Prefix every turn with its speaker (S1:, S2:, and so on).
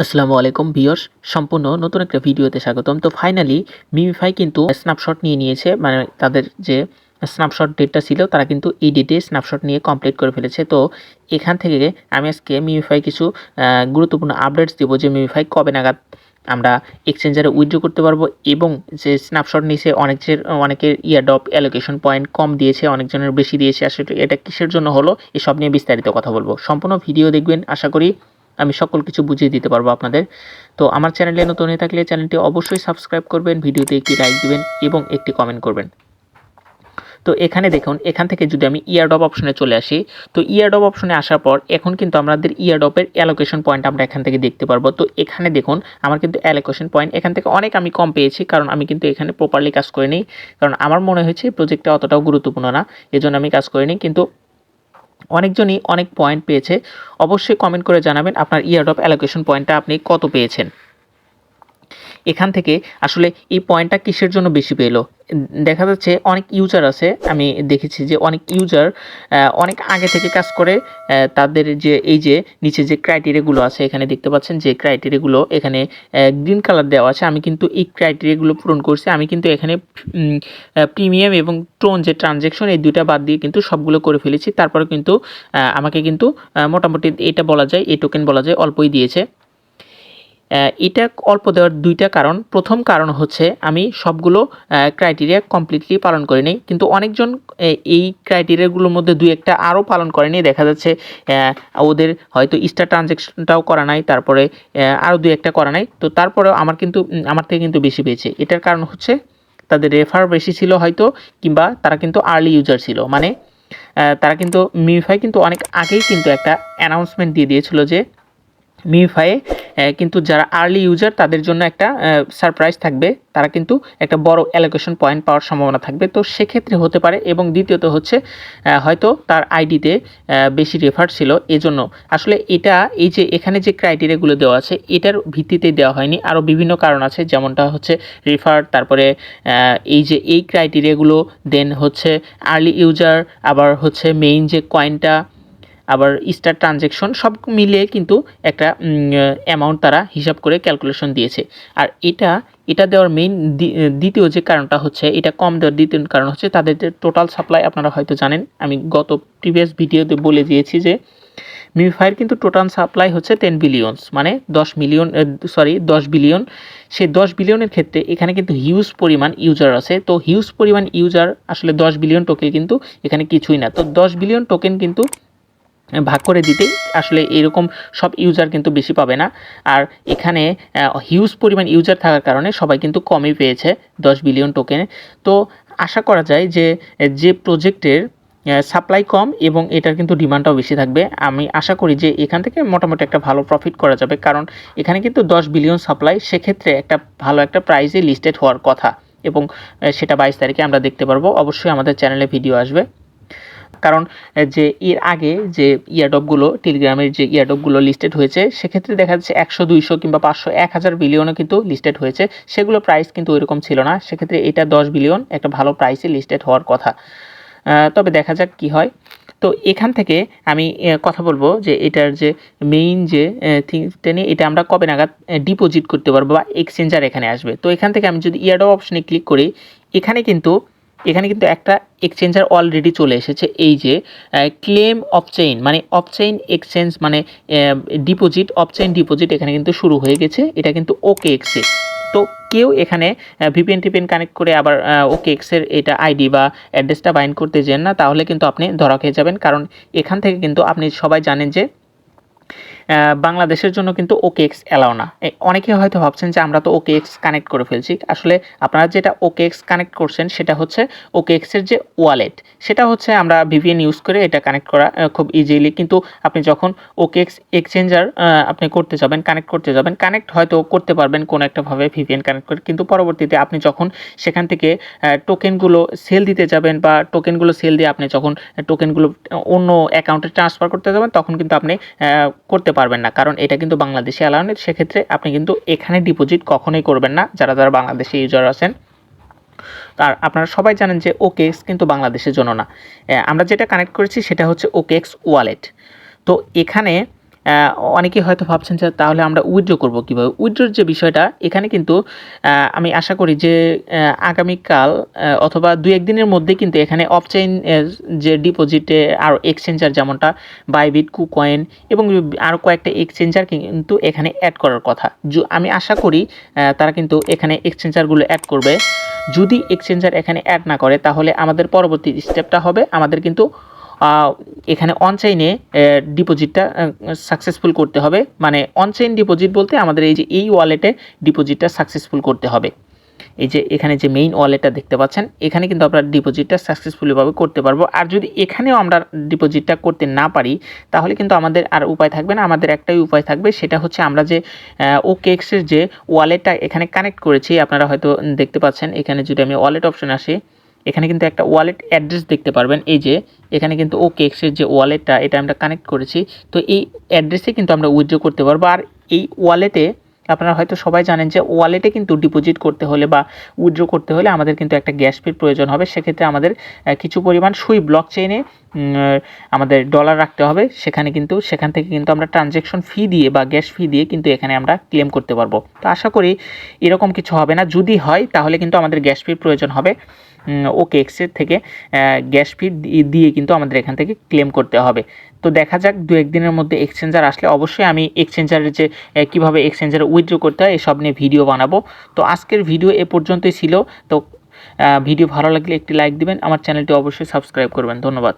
S1: আসসালামু আলাইকুম ভিউয়ার্স, সম্পূর্ণ নতুন একটা ভিডিওতে স্বাগতম। তো ফাইনালি মিমিফাই কিন্তু স্ন্যাপশট নিয়ে নিয়েছে, মানে তাদের যে স্ন্যাপশট ডেটটা ছিল তারা কিন্তু এই ডেটে স্ন্যাপশট নিয়ে কমপ্লিট করে ফেলেছে। তো এখান থেকে আমি আজকে মিমিফাই কিছু গুরুত্বপূর্ণ আপডেটস দেবো যে মিমিফাই কবে নাগাদ আমরা এক্সচেঞ্জারে উইথড্র করতে পারবো, এবং যে স্ন্যাপশট নিয়েছে অনেকের ইয়ারড্রপ অ্যালোকেশন পয়েন্ট কম দিয়েছে, অনেকজনের বেশি দিয়েছে। আসলে এটা কিসের জন্য হলো এসব নিয়ে বিস্তারিত কথা বলবো। সম্পূর্ণ ভিডিও দেখবেন, আশা করি আমি সকল কিছু বুঝিয়ে দিতে পারবো আপনাদের। তো আমার চ্যানেলে নতুন হয়ে থাকলে চ্যানেলটি অবশ্যই সাবস্ক্রাইব করবেন, ভিডিওতে একটি লাইক দিবেন এবং একটি কমেন্ট করবেন। তো এখানে দেখুন, এখান থেকে যদি আমি ইয়ারড্রপ অপশনে চলে আসি, তো ইয়ারড্রপ অপশনে আসার পর এখন কিন্তু আমাদের ইয়ারড্রপের অ্যালোকেশন পয়েন্ট আমরা এখান থেকে দেখতে পারবো। তো এখানে দেখুন আমার কিন্তু অ্যালোকেশন পয়েন্ট এখান থেকে অনেক আমি কম পেয়েছি, কারণ আমি কিন্তু এখানে প্রপারলি কাজ করিনি, কারণ আমার মনে হয়েছে প্রজেক্টটা অতটাও গুরুত্বপূর্ণ না, এজন্য আমি কাজ করিনি। কিন্তু অনেকজনই অনেক পয়েন্ট পেয়েছে। অবশ্যই কমেন্ট করে জানাবেন আপনার ইয়ারড্রপ অ্যালোকেশন পয়েন্টটা আপনি কত পেয়েছেন। এখান থেকে আসলে এই পয়েন্টটা কিসের জন্য বেশি পেলো, দেখা যাচ্ছে অনেক ইউজার আছে, আমি দেখেছি যে অনেক ইউজার অনেক আগে থেকে কাজ করে, তাদের যে এই যে নিচে যে ক্রাইটেরিয়াগুলো আছে এখানে দেখতে পাচ্ছেন, যে ক্রাইটেরিয়াগুলো এখানে গ্রিন কালার দেওয়া আছে, আমি কিন্তু এই ক্রাইটেরিয়াগুলো পূরণ করছি। আমি কিন্তু এখানে প্রিমিয়াম এবং টোন যে ট্রানজ্যাকশন এই দুইটা বাদ দিয়ে কিন্তু সবগুলো করে ফেলেছি। তারপরে কিন্তু আমাকে কিন্তু মোটামুটি এটা বলা যায়, এই টোকেন বলা যায় অল্পই দিয়েছে। এটা অল্প দেওয়ার দুইটা কারণ। প্রথম কারণ হচ্ছে আমি সবগুলো ক্রাইটেরিয়া কমপ্লিটলি পালন করিনি, কিন্তু অনেকজন এই ক্রাইটেরিয়াগুলোর মধ্যে দুই একটা আরও পালন করেনি। দেখা যাচ্ছে ওদের হয়তো স্টার ট্রানজ্যাকশনটাও করা নাই, তারপরে আরও দুই একটা করা নাই। তো তারপরেও আমার থেকে কিন্তু বেশি পেয়েছে। এটার কারণ হচ্ছে তাদের রেফার বেশি ছিল হয়তো, কিংবা তারা কিন্তু আর্লি ইউজার ছিল। মানে তারা কিন্তু মিমিফাই কিন্তু অনেক আগেই কিন্তু একটা অ্যানাউন্সমেন্ট দিয়ে দিয়েছিল যে মিমিফাইয়ে কিন্তু যারা আর্লি ইউজার তাদের জন্য একটা সারপ্রাইজ থাকবে, তারা কিন্তু একটা বড় অ্যালোকেশন পয়েন্ট পাওয়ার সম্ভাবনা থাকবে। তো সেক্ষেত্রে হতে পারে। এবং দ্বিতীয়ত হচ্ছে হয়তো তার আইডিতে বেশি রেফার ছিল, এজন্য আসলে এটা এই যে এখানে যে ক্রাইটেরিয়াগুলো দেওয়া আছে এটার ভিত্তিতে দেওয়া হয়নি, আরও বিভিন্ন কারণ আছে, যেমনটা হচ্ছে রেফার, তারপরে এই যে এই ক্রাইটেরিয়াগুলো, দেন হচ্ছে আর্লি ইউজার, আবার হচ্ছে মেইন যে কয়েনটা, আবার স্টার ট্রানজ্যাকশন, সব মিলিয়ে কিন্তু একটা অ্যামাউন্ট তারা হিসাব করে ক্যালকুলেশন দিয়েছে। আর এটা দেওয়ার মেইন দ্বিতীয় যে কারণটা হচ্ছে, এটা কম দেওয়ার দ্বিতীয় কারণ হচ্ছে তাদের যে টোটাল সাপ্লাই। আপনারা হয়তো জানেন, আমি গত প্রিভিয়াস ভিডিওতে বলে দিয়েছি যে মিমিফাইয়ের কিন্তু টোটাল সাপ্লাই হচ্ছে 10 বিলিয়নস, মানে 10 বিলিয়ন। সেই 10 বিলিয়নের ক্ষেত্রে এখানে কিন্তু হিউজ পরিমাণ ইউজার আছে। তো হিউজ পরিমাণ ইউজার, আসলে 10 বিলিয়ন টোকেন কিন্তু এখানে কিছুই না। তো 10 বিলিয়ন টোকেন কিন্তু ভাগ করে দিতেই আসলে এরকম সব ইউজার কিন্তু বেশি পাবে না। আর এখানে হিউজ পরিমাণ ইউজার থাকার কারণে সবাই কিন্তু কমই পেয়েছে 10 বিলিয়ন টোকেনে। তো আশা করা যায় যে প্রজেক্টের সাপ্লাই কম এবং এটার কিন্তু ডিমান্ডটাও বেশি থাকবে। আমি আশা করি যে এখান থেকে মোটামুটি একটা ভালো প্রফিট করা যাবে, কারণ এখানে কিন্তু 10 বিলিয়ন সাপ্লাই, সেক্ষেত্রে একটা ভালো একটা প্রাইজে লিস্টেড হওয়ার কথা, এবং সেটা 22 তারিখে আমরা দেখতে পারবো। অবশ্যই আমাদের চ্যানেলে ভিডিও আসবে, কারণ যে এর আগে যে ইয়ারড্রপগুলো, টেলিগ্রামের যে ইয়ারড্রপগুলো লিস্টেড হয়েছে, সেক্ষেত্রে দেখা যাচ্ছে 100, 200 কিংবা 500, 1000 বিলিয়নও কিন্তু লিস্টেড হয়েছে। সেগুলো প্রাইস কিন্তু ওইরকম ছিল না। সেক্ষেত্রে এটা 10 বিলিয়ন একটা ভালো প্রাইসে লিস্টেড হওয়ার কথা। তবে দেখা যাক কি হয়। তো এখান থেকে আমি কথা বলবো যে এটার যে মেইন যে থিংসটা নিয়ে, এটা আমরা কবে নাগাদ ডিপোজিট করতে পারবো বা এক্সচেঞ্জার এখানে আসবে। তো এখান থেকে আমি যদি ইয়ারড্রপ অপশনে ক্লিক করি, এখানে কিন্তু একটা এক্সচেঞ্জার অলরেডি চলে এসেছে। এই যে ক্লেম অফ চেইন, মানে অফ চেইন এক্সচেঞ্জ, মানে ডিপোজিট, অফ চেইন ডিপোজিট এখানে কিন্তু শুরু হয়ে গেছে। এটা কিন্তু OKX-এ। তো কেউ এখানে ভিপিএন কানেক্ট করে আবার OKX-এর এটা আইডি বা অ্যাড্রেসটা বাইন্ড করতে যান না, তাহলে কিন্তু আপনি ধরা খেয়ে যাবেন। কারণ এখান থেকে কিন্তু আপনি সবাই জানেন যে বাংলাদেশের জন্য কিন্তু OKX অ্যালাউ না। অনেকে হয়তো ভাবছেন যে আমরা তো OKX কানেক্ট করে ফেলছি। আসলে আপনারা যেটা OKX কানেক্ট করছেন সেটা হচ্ছে OKX-এর যে ওয়ালেট, সেটা হচ্ছে আমরা VPN ইউজ করে এটা কানেক্ট করা খুব ইজিলি। কিন্তু আপনি যখন OKX এক্সচেঞ্জার আপনি করতে যাবেন, কানেক্ট হয়তো করতে পারবেন কোনো একটাভাবে VPN কানেক্ট করে, কিন্তু পরবর্তীতে আপনি যখন সেখান থেকে টোকেনগুলো সেল দিতে যাবেন, বা টোকেনগুলো সেল দিয়ে আপনি যখন টোকেনগুলো অন্য অ্যাকাউন্টে ট্রান্সফার করতে যাবেন, তখন কিন্তু আপনি করতে পারবেন না, কারণ এটা কিন্তু বাংলাদেশে অ্যালাউ নেই। সেক্ষেত্রে আপনি কিন্তু এখানে ডিপোজিট কখনোই করবেন না, যারা বাংলাদেশি ইউজার আছেন। আর আপনারা সবাই জানেন যে OKX কিন্তু বাংলাদেশের জন্য না। আমরা যেটা কানেক্ট করেছি সেটা হচ্ছে OKX ওয়ালেট। তো এখানে অনেকেই হয়তো ভাবছেন যে তাহলে আমরা উইথড্র করব কীভাবে। উইথড্রর যে বিষয়টা এখানে কিন্তু আমি আশা করি যে আগামীকাল অথবা 2-1 দিনের মধ্যে কিন্তু এখানে অফ চেইন যে ডিপোজিটে আরও এক্সচেঞ্জার যেমনটা বাইবিট, কুকয়েন এবং আরও কয়েকটা এক্সচেঞ্জার কিন্তু এখানে অ্যাড করার কথা। আমি আশা করি তারা কিন্তু এখানে এক্সচেঞ্জারগুলো অ্যাড করবে। যদি এক্সচেঞ্জার এখানে অ্যাড না করে তাহলে আমাদের পরবর্তী স্টেপটা হবে আমাদের কিন্তু এখানে অনচাইনে ডিপোজিটটা সাকসেসফুল করতে হবে। মানে অনচাইন ডিপোজিট বলতে আমাদের এই ওয়ালেটে ডিপোজিটটা সাকসেসফুল করতে হবে। এই যে এখানে যে মেইন ওয়ালেটটা দেখতে পাচ্ছেন এখানে কিন্তু আমরা ডিপোজিটটা সাকসেসফুলিভাবে করতে পারবো। আর যদি এখানেও আমরা ডিপোজিটটা করতে না পারি তাহলে কিন্তু আমাদের আর উপায় থাকবে না। আমাদের একটাই উপায় থাকবে, সেটা হচ্ছে আমরা যে OKX-এর যে ওয়ালেটটা এখানে কানেক্ট করেছি, আপনারা হয়তো দেখতে পাচ্ছেন এখানে যদি আমি ওয়ালেট অপশন আসি এখানে কিন্তু একটা ওয়ালেট অ্যাড্রেস দেখতে পারবেন। এই যে এখানে কিন্তু OKX-এর যে ওয়ালেটটা এটা আমরা কানেক্ট করেছি, তো এই অ্যাড্রেসে কিন্তু আমরা উইথড্র করতে পারবো। আর এই ওয়ালেটে আপনারা হয়তো সবাই জানেন যে ওয়ালেটে কিন্তু ডিপোজিট করতে হলে বা উইথড্র করতে হলে আমাদের কিন্তু একটা গ্যাস ফির প্রয়োজন হবে। সেক্ষেত্রে আমাদের কিছু পরিমাণ সুই ব্লক চেইনে আমাদের ডলার রাখতে হবে। সেখান থেকে কিন্তু আমরা ট্রানজ্যাকশন ফি দিয়ে বা গ্যাস ফি দিয়ে কিন্তু এখানে আমরা ক্লেম করতে পারবো। তো আশা করি এরকম কিছু হবে না। যদি হয় তাহলে কিন্তু আমাদের গ্যাস ফির প্রয়োজন হবে। OKX-এর থেকে গ্যাস ফি দিয়ে কিন্তু আমাদের এখান থেকে ক্লেম করতে হবে। তো দেখা যাক 2-1 দিনের মধ্যে এক্সচেঞ্জার আসলে অবশ্যই আমি এক্সচেঞ্জারের যে কীভাবে এক্সচেঞ্জারে উইথড্র করতে হয় এসব নিয়ে ভিডিও বানাবো। তো আজকের ভিডিও এ পর্যন্তই ছিল। তো ভিডিও ভালো লাগলে একটি লাইক দিবেন, আমার চ্যানেলটি অবশ্যই সাবস্ক্রাইব করবেন। ধন্যবাদ।